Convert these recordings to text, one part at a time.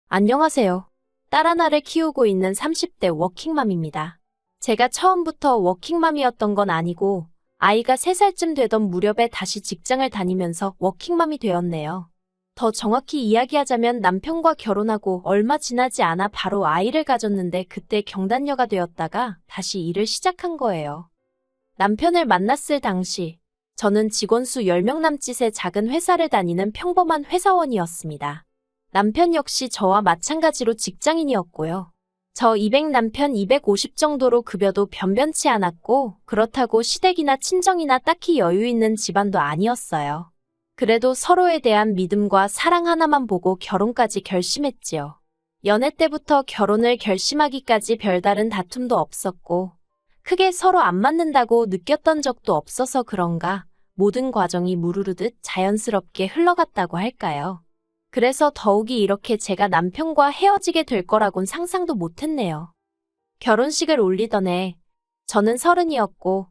안녕하세요. 딸 하나를 키우고 있는 30대 워킹맘입니다. 제가 처음부터 워킹맘이었던 건 아니고 아이가 3살쯤 되던 무렵에 다시 직장을 다니면서 워킹맘이 되었네요. 더 정확히 이야기하자면 남편과 결혼하고 얼마 지나지 않아 바로 아이를 가졌는데 그때 경단녀가 되었다가 다시 일을 시작한 거예요. 남편을 만났을 당시 저는 직원 수 10명 남짓의 작은 회사를 다니는 평범한 회사원이었습니다. 남편 역시 저와 마찬가지로 직장인이었고요. 저 200 남편 250 정도로 급여도 변변치 않았고 그렇다고 시댁이나 친정이나 딱히 여유 있는 집안도 아니었어요. 그래도 서로에 대한 믿음과 사랑 하나만 보고 결혼까지 결심했지요. 연애 때부터 결혼을 결심하기까지 별다른 다툼도 없었고 크게 서로 안 맞는다고 느꼈던 적도 없어서 그런가 모든 과정이 무르르듯 자연스럽게 흘러갔다고 할까요? 그래서 더욱이 이렇게 제가 남편과 헤어지게 될 거라곤 상상도 못했네요. 결혼식을 올리던 해 저는 30이었고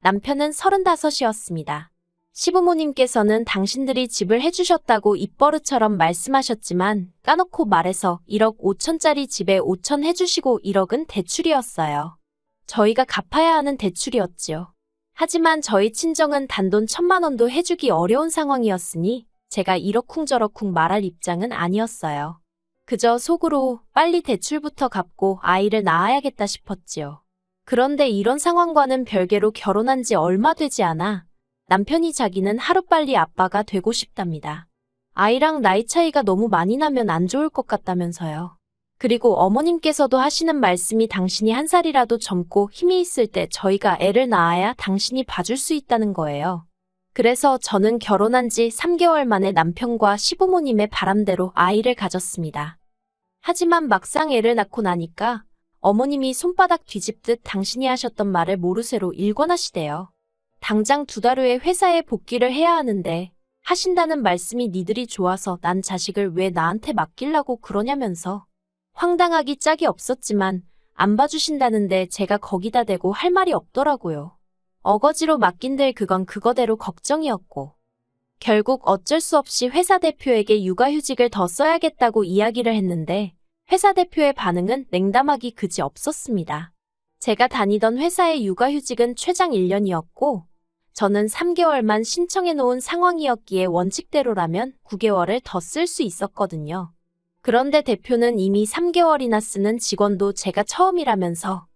남편은 35이었습니다. 시부모님께서는 당신들이 집을 해주셨다고 입버릇처럼 말씀하셨지만 까놓고 말해서 1억 5천짜리 집에 5천 해주시고 1억은 대출이었어요. 저희가 갚아야 하는 대출이었지요. 하지만 저희 친정은 단돈 1,000만 원도 해주기 어려운 상황이었으니 제가 이러쿵저러쿵 말할 입장은 아니었어요. 그저 속으로 빨리 대출부터 갚고 아이를 낳아야겠다 싶었지요. 그런데 이런 상황과는 별개로 결혼한 지 얼마 되지 않아 남편이 자기는 하루빨리 아빠가 되고 싶답니다. 아이랑 나이 차이가 너무 많이 나면 안 좋을 것 같다면서요. 그리고 어머님께서도 하시는 말씀이 당신이 1살이라도 젊고 힘이 있을 때 저희가 애를 낳아야 당신이 봐줄 수 있다는 거예요. 그래서 저는 결혼한 지 3개월 만에 남편과 시부모님의 바람대로 아이를 가졌습니다. 하지만 막상 애를 낳고 나니까 어머님이 손바닥 뒤집듯 당신이 하셨던 말을 모르쇠로 일관하시대요. 당장 2달 후에 회사에 복귀를 해야 하는데 하신다는 말씀이 니들이 좋아서 난 자식을 왜 나한테 맡기려고 그러냐면서 황당하기 짝이 없었지만 안 봐주신다는데 제가 거기다 대고 할 말이 없더라고요. 어거지로 맡긴들 그건 그거대로 걱정이었고 결국 어쩔 수 없이 회사 대표에게 육아휴직을 더 써야겠다고 이야기를 했는데 회사 대표의 반응은 냉담하기 그지 없었습니다. 제가 다니던 회사의 육아휴직은 최장 1년이었고 저는 3개월만 신청해 놓은 상황이었기에 원칙대로라면 9개월을 더 쓸 수 있었거든요. 그런데 대표는 이미 3개월이나 쓰는 직원도 제가 처음이라면서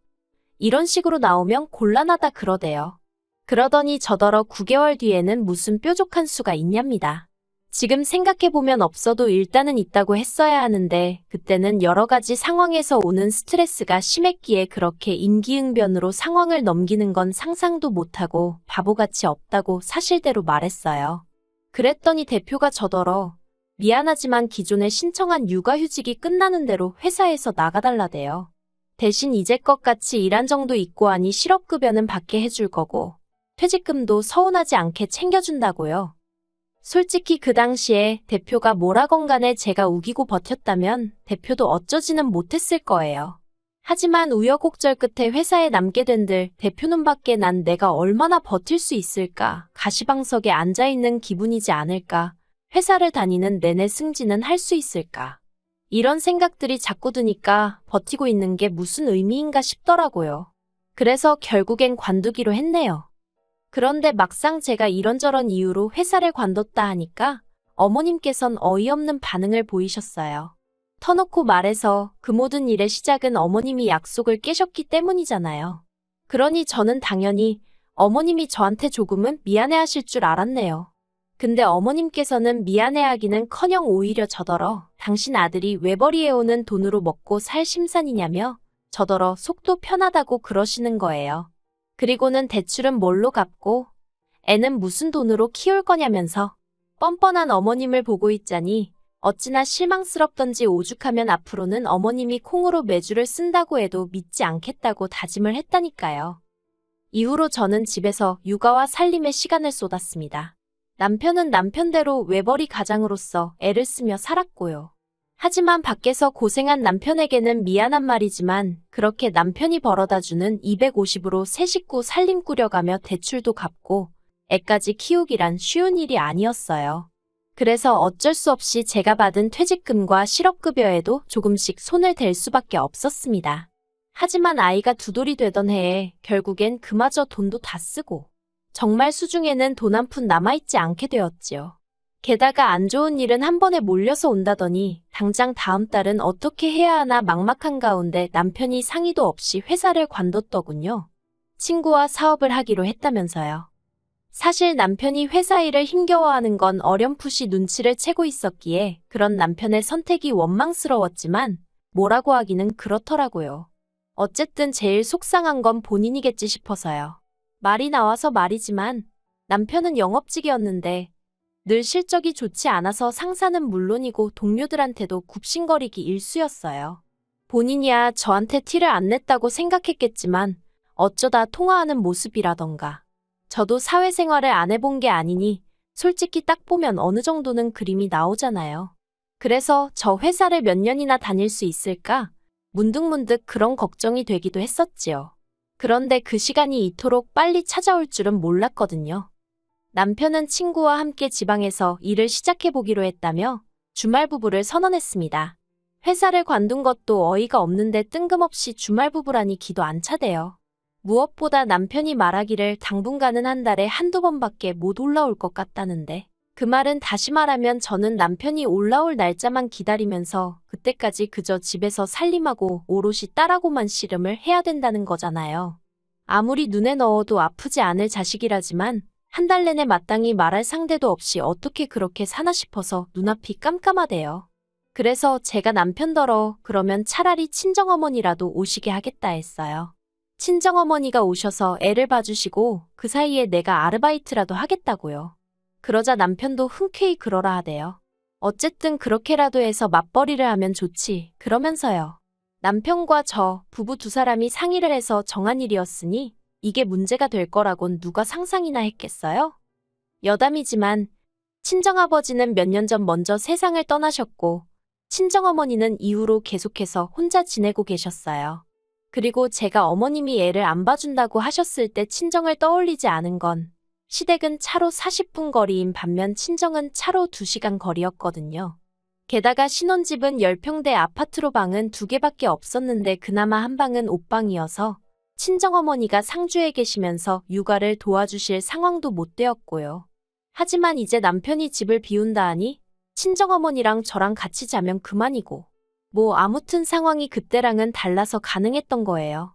이런 식으로 나오면 곤란하다 그러대요. 그러더니 저더러 9개월 뒤에는 무슨 뾰족한 수가 있냐입니다. 지금 생각해보면 없어도 일단은 있다고 했어야 하는데 그때는 여러 가지 상황에서 오는 스트레스가 심했기에 그렇게 임기응변으로 상황을 넘기는 건 상상도 못하고 바보같이 없다고 사실대로 말했어요. 그랬더니 대표가 저더러 미안하지만 기존에 신청한 육아휴직이 끝나는 대로 회사에서 나가달라대요. 대신 이제껏 같이 일한 정도 있고 하니 실업급여는 받게 해줄 거고 퇴직금도 서운하지 않게 챙겨준다고요. 솔직히 그 당시에 대표가 뭐라건 간에 제가 우기고 버텼다면 대표도 어쩌지는 못했을 거예요. 하지만 우여곡절 끝에 회사에 남게 된들 대표 눈밖에 난 내가 얼마나 버틸 수 있을까 가시방석에 앉아있는 기분이지 않을까 회사를 다니는 내내 승진은 할 수 있을까 이런 생각들이 자꾸 드니까 버티고 있는 게 무슨 의미인가 싶더라고요. 그래서 결국엔 관두기로 했네요. 그런데 막상 제가 이런저런 이유로 회사를 관뒀다 하니까 어머님께선 어이없는 반응을 보이셨어요. 터놓고 말해서 그 모든 일의 시작은 어머님이 약속을 깨셨기 때문이잖아요. 그러니 저는 당연히 어머님이 저한테 조금은 미안해하실 줄 알았네요. 근데 어머님께서는 미안해하기는커녕 오히려 저더러 당신 아들이 외벌이해오는 돈으로 먹고 살 심산이냐며 저더러 속도 편하다고 그러시는 거예요. 그리고는 대출은 뭘로 갚고 애는 무슨 돈으로 키울 거냐면서 뻔뻔한 어머님을 보고 있자니 어찌나 실망스럽던지 오죽하면 앞으로는 어머님이 콩으로 매주를 쓴다고 해도 믿지 않겠다고 다짐을 했다니까요. 이후로 저는 집에서 육아와 살림에 시간을 쏟았습니다. 남편은 남편대로 외벌이 가장으로서 애를 쓰며 살았고요. 하지만 밖에서 고생한 남편에게는 미안한 말이지만 그렇게 남편이 벌어다주는 250으로 새 식구 살림 꾸려가며 대출도 갚고 애까지 키우기란 쉬운 일이 아니었어요. 그래서 어쩔 수 없이 제가 받은 퇴직금과 실업급여에도 조금씩 손을 댈 수밖에 없었습니다. 하지만 아이가 두 돌이 되던 해에 결국엔 그마저 돈도 다 쓰고 정말 수중에는 돈 한 푼 남아있지 않게 되었지요. 게다가 안 좋은 일은 한 번에 몰려서 온다더니 당장 다음 달은 어떻게 해야 하나 막막한 가운데 남편이 상의도 없이 회사를 관뒀더군요. 친구와 사업을 하기로 했다면서요. 사실 남편이 회사 일을 힘겨워하는 건 어렴풋이 눈치를 채고 있었기에 그런 남편의 선택이 원망스러웠지만 뭐라고 하기는 그렇더라고요. 어쨌든 제일 속상한 건 본인이겠지 싶어서요. 말이 나와서 말이지만 남편은 영업직이었는데 늘 실적이 좋지 않아서 상사는 물론이고 동료들한테도 굽신거리기 일쑤였어요. 본인이야 저한테 티를 안 냈다고 생각했겠지만 어쩌다 통화하는 모습이라던가 저도 사회생활을 안 해본 게 아니니 솔직히 딱 보면 어느 정도는 그림이 나오잖아요. 그래서 저 회사를 몇 년이나 다닐 수 있을까? 문득문득 그런 걱정이 되기도 했었지요. 그런데 그 시간이 이토록 빨리 찾아올 줄은 몰랐거든요. 남편은 친구와 함께 지방에서 일을 시작해보기로 했다며 주말 부부를 선언했습니다. 회사를 관둔 것도 어이가 없는데 뜬금없이 주말 부부라니 기도 안 차대요. 무엇보다 남편이 말하기를 당분간은 한 달에 한두 번밖에 못 올라올 것 같다는데 그 말은 다시 말하면 저는 남편이 올라올 날짜만 기다리면서 그때까지 그저 집에서 살림하고 오롯이 딸하고만 씨름을 해야 된다는 거잖아요. 아무리 눈에 넣어도 아프지 않을 자식이라지만 한 달 내내 마땅히 말할 상대도 없이 어떻게 그렇게 사나 싶어서 눈앞이 깜깜하대요. 그래서 제가 남편더러 그러면 차라리 친정어머니라도 오시게 하겠다 했어요. 친정어머니가 오셔서 애를 봐주시고 그 사이에 내가 아르바이트라도 하겠다고요. 그러자 남편도 흔쾌히 그러라 하대요. 어쨌든 그렇게라도 해서 맞벌이를 하면 좋지 그러면서요. 남편과 저 부부 두 사람이 상의를 해서 정한 일이었으니 이게 문제가 될 거라곤 누가 상상이나 했겠어요? 여담이지만 친정아버지는 몇 년 전 먼저 세상을 떠나셨고 친정어머니는 이후로 계속해서 혼자 지내고 계셨어요. 그리고 제가 어머님이 애를 안 봐준다고 하셨을 때 친정을 떠올리지 않은 건 시댁은 차로 40분 거리인 반면 친정은 차로 2시간 거리였거든요. 게다가 신혼집은 10평대 아파트로 방은 2개밖에 없었는데 그나마 한 방은 옷방이어서 친정어머니가 상주에 계시면서 육아를 도와주실 상황도 못 되었고요. 하지만 이제 남편이 집을 비운다 하니 친정어머니랑 저랑 같이 자면 그만이고 뭐 아무튼 상황이 그때랑은 달라서 가능했던 거예요.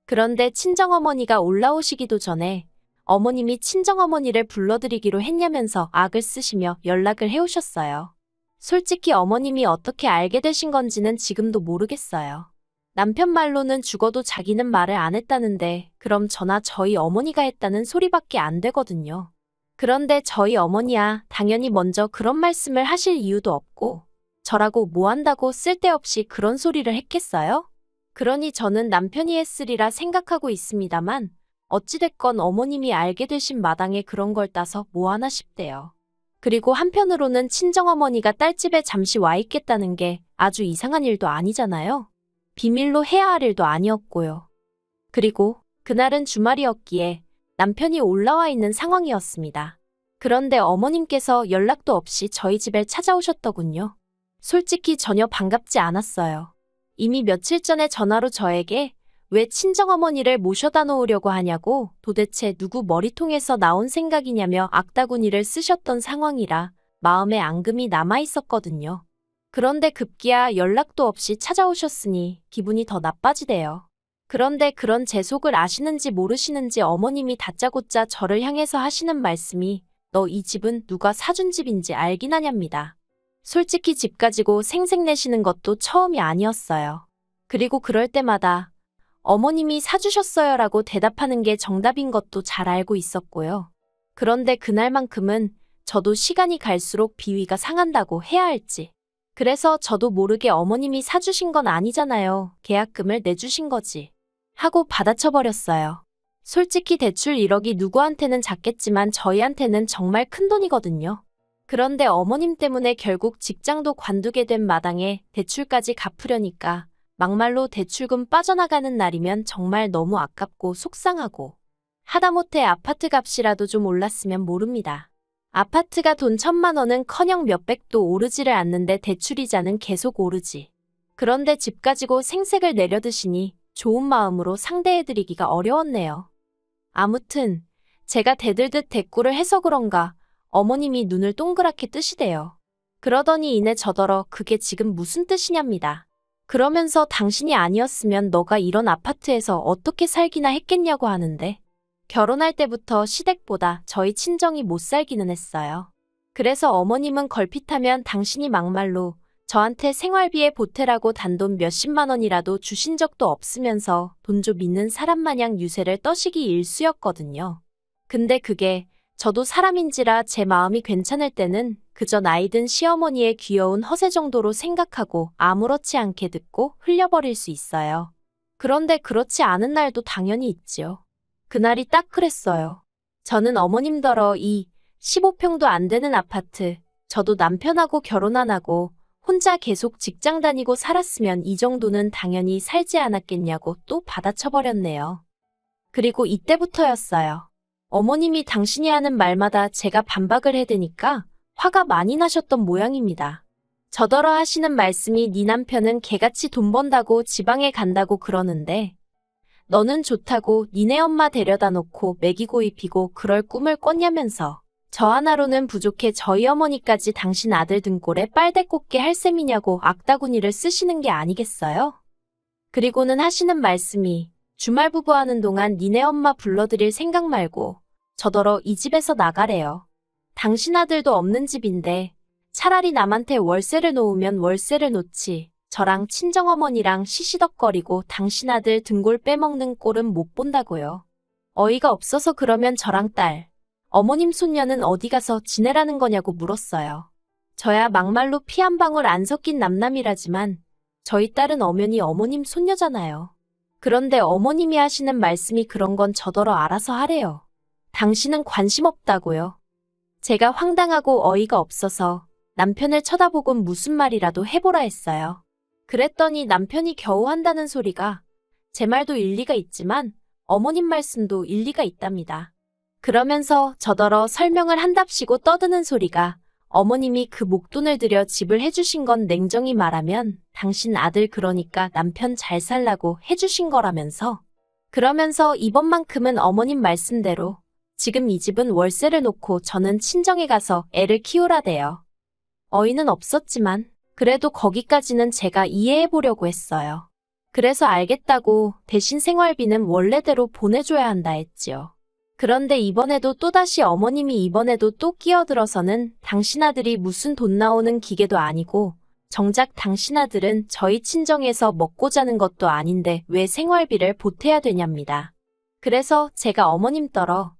그런데 친정어머니가 올라오시기도 전에 어머님이 친정어머니를 불러드리기로 했냐면서 악을 쓰시며 연락을 해오셨어요. 솔직히 어머님이 어떻게 알게 되신 건지는 지금도 모르겠어요. 남편 말로는 죽어도 자기는 말을 안 했다는데 그럼 저나 저희 어머니가 했다는 소리밖에 안 되거든요. 그런데 저희 어머니야 당연히 먼저 그런 말씀을 하실 이유도 없고 저라고 뭐 한다고 쓸데없이 그런 소리를 했겠어요? 그러니 저는 남편이 했으리라 생각하고 있습니다만 어찌됐건 어머님이 알게 되신 마당에 그런 걸 따서 뭐 하나 싶대요. 그리고 한편으로는 친정어머니가 딸집에 잠시 와 있겠다는 게 아주 이상한 일도 아니잖아요. 비밀로 해야 할 일도 아니었고요. 그리고 그날은 주말이었기에 남편이 올라와 있는 상황이었습니다. 그런데 어머님께서 연락도 없이 저희 집에 찾아오셨더군요. 솔직히 전혀 반갑지 않았어요. 이미 며칠 전에 전화로 저에게 왜 친정어머니를 모셔다 놓으려고 하냐고 도대체 누구 머리통에서 나온 생각이냐며 악다구니를 쓰셨던 상황이라 마음에 앙금이 남아있었거든요. 그런데 급기야 연락도 없이 찾아오셨으니 기분이 더 나빠지대요. 그런데 그런 제 속을 아시는지 모르시는지 어머님이 다짜고짜 저를 향해서 하시는 말씀이 너 이 집은 누가 사준 집인지 알긴 하냐입니다. 솔직히 집 가지고 생색내시는 것도 처음이 아니었어요. 그리고 그럴 때마다 어머님이 사주셨어요 라고 대답하는 게 정답인 것도 잘 알고 있었고요. 그런데 그날만큼은 저도 시간이 갈수록 비위가 상한다고 해야 할지. 그래서 저도 모르게 어머님이 사주신 건 아니잖아요. 계약금을 내주신 거지. 하고 받아쳐버렸어요. 솔직히 대출 1억이 누구한테는 작겠지만 저희한테는 정말 큰 돈이거든요. 그런데 어머님 때문에 결국 직장도 관두게 된 마당에 대출까지 갚으려니까 막말로 대출금 빠져나가는 날이면 정말 너무 아깝고 속상하고 하다못해 아파트 값이라도 좀 올랐으면 모릅니다. 아파트가 돈 1,000만 원은 커녕 몇백도 오르지를 않는데 대출이자는 계속 오르지. 그런데 집 가지고 생색을 내려드시니 좋은 마음으로 상대해드리기가 어려웠네요. 아무튼 제가 대들듯 대꾸를 해서 그런가 어머님이 눈을 동그랗게 뜨시대요. 그러더니 이내 저더러 그게 지금 무슨 뜻이냐입니다. 그러면서 당신이 아니었으면 너가 이런 아파트에서 어떻게 살기나 했겠냐고 하는데 결혼할 때부터 시댁보다 저희 친정이 못 살기는 했어요. 그래서 어머님은 걸핏하면 당신이 막말로 저한테 생활비에 보태라고 단돈 몇십만 원이라도 주신 적도 없으면서 돈 좀 있는 사람 마냥 유세를 떠시기 일쑤였거든요. 근데 그게 저도 사람인지라 제 마음이 괜찮을 때는 그저 나이든 시어머니의 귀여운 허세 정도로 생각하고 아무렇지 않게 듣고 흘려버릴 수 있어요. 그런데 그렇지 않은 날도 당연히 있지요. 그날이 딱 그랬어요. 저는 어머님더러 이 15평도 안 되는 아파트, 저도 남편하고 결혼 안 하고 혼자 계속 직장 다니고 살았으면 이 정도는 당연히 살지 않았겠냐고 또 받아쳐버렸네요. 그리고 이때부터였어요. 어머님이 당신이 하는 말마다 제가 반박을 해대니까 화가 많이 나셨던 모양입니다. 저더러 하시는 말씀이 네 남편은 개같이 돈 번다고 지방에 간다고 그러는데 너는 좋다고 니네 엄마 데려다 놓고 먹이고 입히고 그럴 꿈을 꿨냐면서 저 하나로는 부족해 저희 어머니까지 당신 아들 등골에 빨대 꽂게 할 셈이냐고 악다구니를 쓰시는 게 아니겠어요? 그리고는 하시는 말씀이 주말 부부하는 동안 니네 엄마 불러드릴 생각 말고 저더러 이 집에서 나가래요. 당신 아들도 없는 집인데 차라리 남한테 월세를 놓으면 월세를 놓지 저랑 친정어머니랑 시시덕거리고 당신 아들 등골 빼먹는 꼴은 못 본다고요. 어이가 없어서 그러면 저랑 딸, 어머님 손녀는 어디 가서 지내라는 거냐고 물었어요. 저야 막말로 피 한 방울 안 섞인 남남이라지만 저희 딸은 엄연히 어머님 손녀잖아요. 그런데 어머님이 하시는 말씀이 그런 건 저더러 알아서 하래요. 당신은 관심 없다고요. 제가 황당하고 어이가 없어서 남편을 쳐다보곤 무슨 말이라도 해보라 했어요. 그랬더니 남편이 겨우 한다는 소리가 제 말도 일리가 있지만 어머님 말씀도 일리가 있답니다. 그러면서 저더러 설명을 한답시고 떠드는 소리가 어머님이 그 목돈을 들여 집을 해주신 건 냉정히 말하면 당신 아들 그러니까 남편 잘 살라고 해주신 거라면서 그러면서 이번만큼은 어머님 말씀대로 지금 이 집은 월세를 놓고 저는 친정에 가서 애를 키우라대요. 어이는 없었지만 그래도 거기까지는 제가 이해해보려고 했어요. 그래서 알겠다고 대신 생활비는 원래대로 보내줘야 한다 했지요. 그런데 이번에도 또다시 어머님이 이번에도 또 끼어들어서는 당신 아들이 무슨 돈 나오는 기계도 아니고 정작 당신 아들은 저희 친정에서 먹고 자는 것도 아닌데 왜 생활비를 보태야 되냐입니다. 그래서 제가 어머님 떨어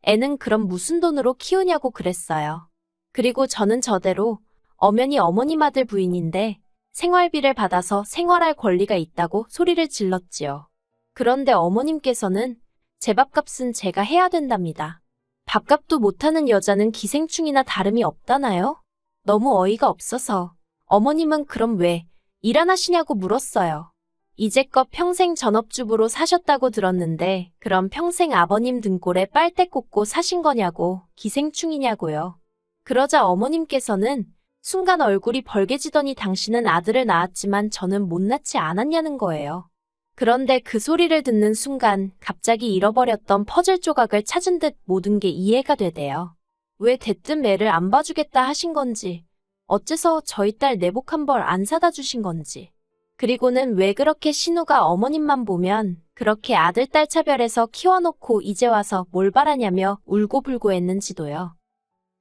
애는 그럼 무슨 돈으로 키우냐고 그랬어요. 그리고 저는 저대로 엄연히 어머님 아들 부인인데 생활비를 받아서 생활할 권리가 있다고 소리를 질렀지요. 그런데 어머님께서는 제 밥값은 제가 해야 된답니다. 밥값도 못하는 여자는 기생충이나 다름이 없다나요? 너무 어이가 없어서 어머님은 그럼 왜 일 안 하시냐고 물었어요. 이제껏 평생 전업주부로 사셨다고 들었는데 그럼 평생 아버님 등골에 빨대 꽂고 사신 거냐고 기생충이냐고요. 그러자 어머님께서는 순간 얼굴이 벌개지더니 당신은 아들을 낳았지만 저는 못 낳지 않았냐는 거예요. 그런데 그 소리를 듣는 순간 갑자기 잃어버렸던 퍼즐 조각을 찾은 듯 모든 게 이해가 되대요. 왜 대뜸 애를 안 봐주겠다 하신 건지, 어째서 저희 딸 내복 한 벌 안 사다 주신 건지, 그리고는 왜 그렇게 신우가 어머님만 보면 그렇게 아들 딸 차별해서 키워놓고 이제 와서 뭘 바라냐며 울고불고 했는지도요.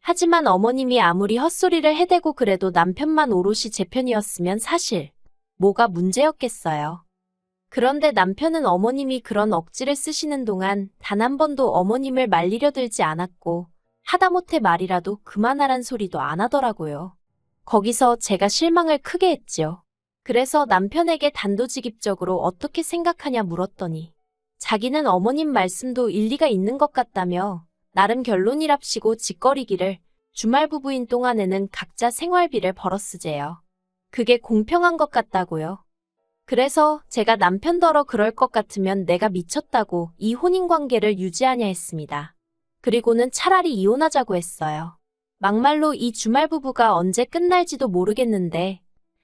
하지만 어머님이 아무리 헛소리를 해대고 그래도 남편만 오롯이 제 편이었으면 사실 뭐가 문제였겠어요. 그런데 남편은 어머님이 그런 억지를 쓰시는 동안 단 한 번도 어머님을 말리려 들지 않았고 하다못해 말이라도 그만하란 소리도 안 하더라고요. 거기서 제가 실망을 크게 했지요. 그래서 남편에게 단도직입적으로 어떻게 생각하냐 물었더니 자기는 어머님 말씀도 일리가 있는 것 같다며 나름 결론이랍시고 짓거리기를 주말 부부인 동안에는 각자 생활비를 벌어 쓰재요. 그게 공평한 것 같다고요. 그래서 제가 남편더러 그럴 것 같으면 내가 미쳤다고 이 혼인관계를 유지하냐 했습니다. 그리고는 차라리 이혼하자고 했어요. 막말로 이 주말 부부가 언제 끝날지도 모르겠는데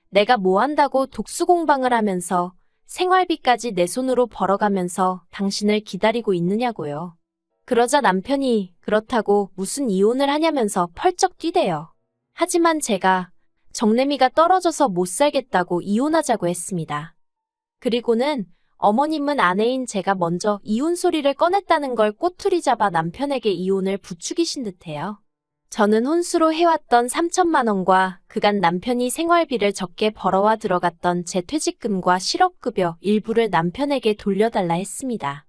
내가 뭐 한다고 독수공방을 하면서 생활비까지 내 손으로 벌어가면서 당신을 기다리고 있느냐고요. 그러자 남편이 그렇다고 무슨 이혼을 하냐면서 펄쩍 뛰대요. 하지만 제가 정내미가 떨어져서 못 살겠다고 이혼하자고 했습니다. 그리고는 어머님은 아내인 제가 먼저 이혼 소리를 꺼냈다는 걸 꼬투리 잡아 남편에게 이혼을 부추기신 듯해요. 저는 혼수로 해왔던 3천만 원과 그간 남편이 생활비를 적게 벌어와 들어갔던 제 퇴직금과 실업급여 일부를 남편에게 돌려달라 했습니다.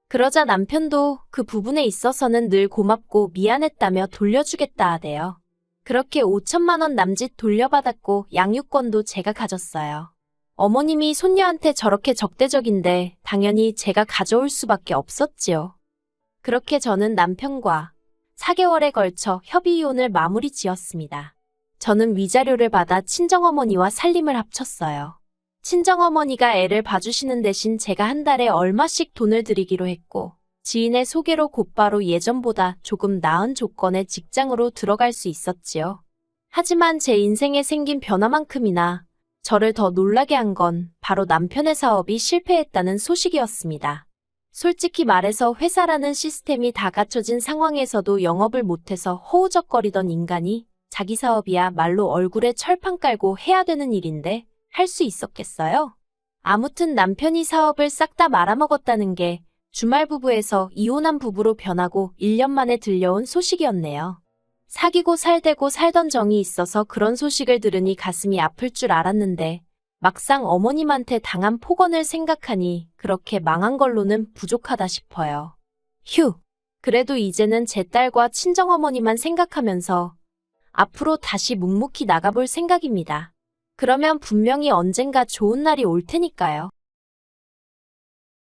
그러자 남편도 그 부분에 있어서는 늘 고맙고 미안했다며 돌려주겠다 하대요. 그렇게 5천만 원 남짓 돌려받았고 양육권도 제가 가졌어요. 어머님이 손녀한테 저렇게 적대적인데 당연히 제가 가져올 수밖에 없었지요. 그렇게 저는 남편과 4개월에 걸쳐 협의 이혼을 마무리 지었습니다. 저는 위자료를 받아 친정어머니와 살림을 합쳤어요. 친정어머니가 애를 봐주시는 대신 제가 한 달에 얼마씩 돈을 드리기로 했고 지인의 소개로 곧바로 예전보다 조금 나은 조건의 직장으로 들어갈 수 있었지요. 하지만 제 인생에 생긴 변화만큼이나 저를 더 놀라게 한 건 바로 남편의 사업이 실패했다는 소식이었습니다. 솔직히 말해서 회사라는 시스템이 다 갖춰진 상황에서도 영업을 못해서 허우적거리던 인간이 자기 사업이야 말로 얼굴에 철판 깔고 해야 되는 일인데 할 수 있었겠어요? 아무튼 남편이 사업을 싹 다 말아먹었다는 게 주말 부부에서 이혼한 부부로 변하고 1년 만에 들려온 소식이었네요. 사귀고 살대고 살던 정이 있어서 그런 소식을 들으니 가슴이 아플 줄 알았는데 막상 어머님한테 당한 폭언을 생각하니 그렇게 망한 걸로는 부족하다 싶어요. 휴, 그래도 이제는 제 딸과 친정어머니만 생각하면서 앞으로 다시 묵묵히 나가볼 생각입니다. 그러면 분명히 언젠가 좋은 날이 올 테니까요.